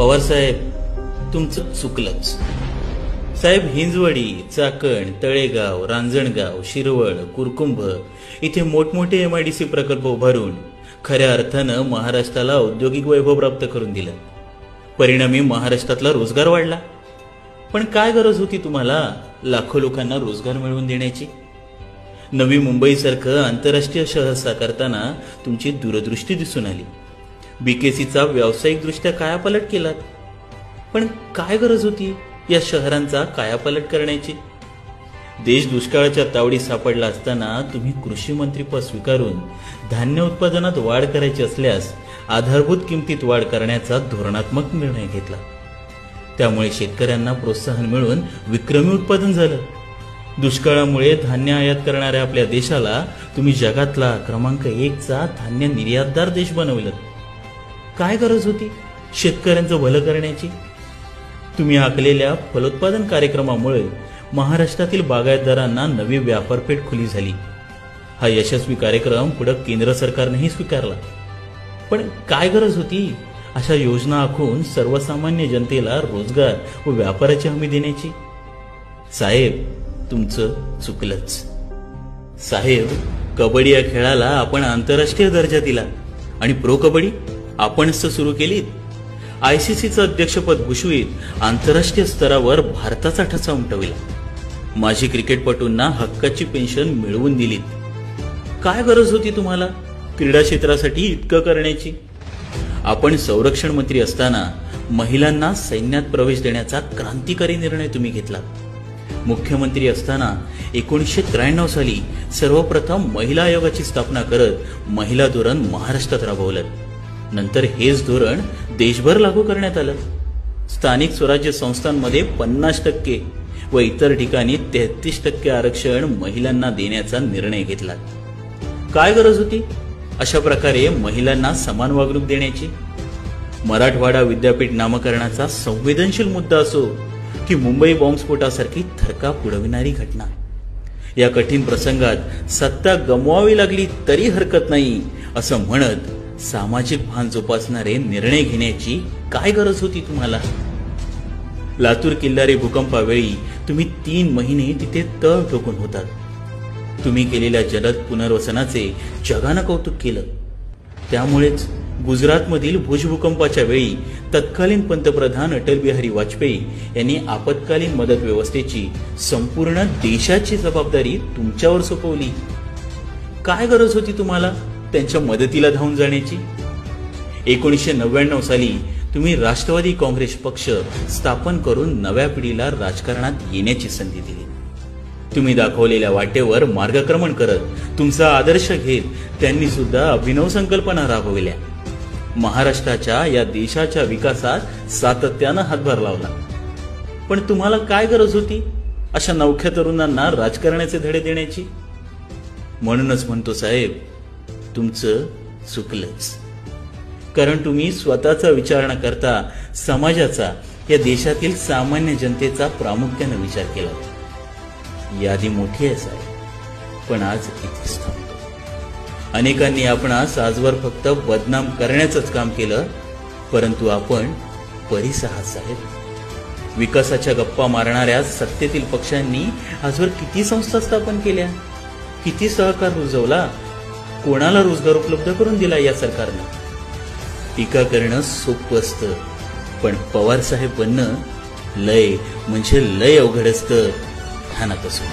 पवार साहेब, तुमचं चुकलंच साहेब. हिंजवडी, चाकण, तळेगाव, रांजणगाव, शिरवळ, कुरकुंभ इथे मोठमोठे MIDC प्रकल्प उभारून खऱ्या अर्थानं महाराष्ट्राला औद्योगिक वैभव प्राप्त करून दिलं. परिणामी महाराष्ट्रातला रोजगार वाढला. पण काय गरज होती तुम्हाला लाखो लोकांना रोजगार मिळवून देण्याची? नवी मुंबईसारखं आंतरराष्ट्रीय शहर साकारताना तुमची दूरदृष्टी दिसून आली. BKCचा व्यावसायिकदृष्ट्या कायापालट केलात. पण काय गरज होती या शहरांचा कायापालट करण्याची? देश दुष्काळाच्या तावडीत सापडला असताना तुम्ही कृषी मंत्रीपद स्वीकारून धान्य उत्पादनात वाढ करायची असल्यास आधारभूत किमतीत वाढ करण्याचा धोरणात्मक निर्णय घेतला. त्यामुळे शेतकऱ्यांना प्रोत्साहन मिळून विक्रमी उत्पादन झालं. दुष्काळामुळे धान्य आयात करणाऱ्या आपल्या देशाला तुम्ही जगातला क्रमांक 1चा धान्य निर्यातदार देश बनवलं. काय गरज होती शेतकऱ्यांचं भलं करण्याची? तुम्ही आखलेल्या फलोत्पादन कार्यक्रमामुळे महाराष्ट्रातील बागायतदारांना नवी व्यापारपेठ खुली झाली. हा यशस्वी कार्यक्रम पुढे केंद्र सरकारनेही स्वीकारला. पण काय गरज होती अशा योजना आखून सर्वसामान्य जनतेला रोजगार व व्यापाराची हमी देण्याची? साहेब, तुमचं चुकलंच. साहेब, कबड्डी या खेळाला आपण आंतरराष्ट्रीय दर्जा दिला आणि प्रो कबड्डी आपणच सुरू केलीत. ICCचं अध्यक्षपद भूषवित आंतरराष्ट्रीय स्तरावर भारताचा ठसा उमटविला. माजी क्रिकेटपटूंना हक्काची पेन्शन मिळवून दिलीत. काय गरज होती तुम्हाला क्रीडा क्षेत्रासाठी इतकं करण्याची? आपण संरक्षण मंत्री असताना महिलांना सैन्यात प्रवेश देण्याचा क्रांतिकारी निर्णय तुम्ही घेतला. मुख्यमंत्री असताना 1993 साली सर्वप्रथम महिला आयोगाची स्थापना करत महिला धोरण महाराष्ट्रात राबवलं. नंतर हेच धोरण देशभर लागू करण्यात आलं. स्थानिक स्वराज्य संस्थांमध्ये 50% व इतर ठिकाणी 33% आरक्षण महिलांना देण्याचा निर्णय घेतला. काय गरज होती अशा प्रकारे महिलांना समान वागणूक देण्याची? मराठवाडा विद्यापीठ नामकरणाचा संवेदनशील मुद्दा असो की मुंबई बॉम्बस्फोटासारखी थरकाप उडविणारी घटना, या कठीण प्रसंगात सत्ता गमवावी लागली तरी हरकत नाही असं म्हणत सामाजिक भान जोपासणारे निर्णय घेण्याची काय गरज होती तुम्हाला? लातूर किल्लारी भूकंपावेळी तुम्ही 3 महिने तिथे तळ ठोकून होतात. तुम्ही केलेल्या जलद पुनर्वसनाचे जगानं कौतुक केलं. त्यामुळेच गुजरातमधील भुज भूकंपाच्या वेळी तत्कालीन पंतप्रधान अटल बिहारी वाजपेयी यांनी आपत्कालीन मदत व्यवस्थेची संपूर्ण देशाची जबाबदारी तुमच्यावर सोपवली. काय गरज होती तुम्हाला त्यांच्या मदतीला धावून जाण्याची? 1999 साली तुम्ही राष्ट्रवादी काँग्रेस पक्ष स्थापन करून नव्या पिढीला राजकारणात येण्याची संधी दिली. तुम्ही दाखवलेल्या वाटेवर मार्गक्रमण करत तुमचा आदर्श घेत त्यांनी सुद्धा अभिनव संकल्पना राबविल्या. महाराष्ट्राच्या या देशाच्या विकासात सातत्यानं हातभार लावला. पण तुम्हाला काय गरज होती अशा नवख्या तरुणांना राजकारणाचे धडे देण्याची? म्हणूनच म्हणतो साहेब, तुमचं चुकलंच. कारण तुम्ही स्वतःचा विचार न करता समाजाचा, या देशातील सामान्य जनतेचा प्रामुख्याने विचार केला. यादी मोठी आहे साहेब, पण आज इथेच थांबतो. अनेकांनी आपणास आजवर फक्त बदनाम करण्याचंच काम केलं, परंतु आपण बरीच आहात साहेब. विकासाच्या गप्पा मारणाऱ्या सत्तेतील पक्षांनी आजवर किती संस्था स्थापन केल्या, किती सहकार रुजवला, कोणाला रोजगार उपलब्ध करून दिला या सरकारनं. टीका करणं सोपं असतं, पण पवार साहेब बनणं लय म्हणजे लय अवघड असतं. ध्यानात असू.